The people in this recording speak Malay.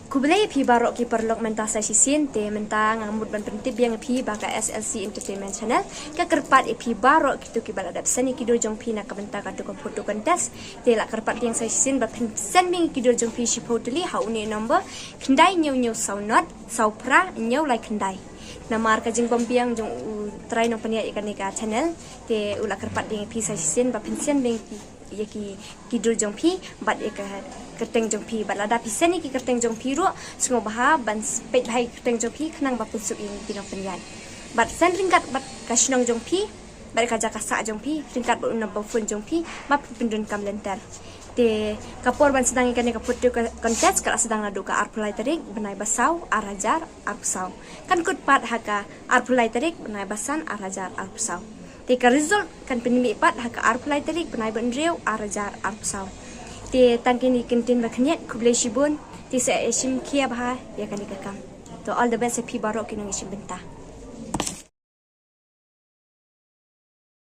Kublai pi barok ki perlok menta sa sisin te menta ngamut ban pentip yang pi baka SLC Entertainment Channel ka kerpat pi barok kitu ki baladap seni ki jong pi na ka benta ka to foto kontes te la kerpat yang sa sisin ba sen ming ki jong pi shi potli ha uni number kendai nyau sau not sau pra nyau lai kendai namar ka jing pompiang jong try no pania ikan ka channel te ula kerpat yang pi sa sisin ba pensen beng ki jong pi bat ka kerteng jong pi balada piseni ki kerteng jong pi ro sngo baha ban pet hai kerteng jong pi khnang ba pusuk in pinong penyan bat sen ringkat bat kasnong jong pi bat ka jaka sa jong pi ringkat ba unna ba fun jong pi ma pindun kam lenter te kapor ban sedang ikan ka putu kontes kala sedang nadu ka arpulai tarik benai basau arajar arpsau kan kut pat haka arpulai tarik benai basan arajar arpsau te ka result kan penimi pat haka arpulai tarik benai benreu arajar arpsau te tangkini kintin baknyet kublai shibun ti sa esim kia bah ya kan ikakam to all the best pi barok kinong isim benta.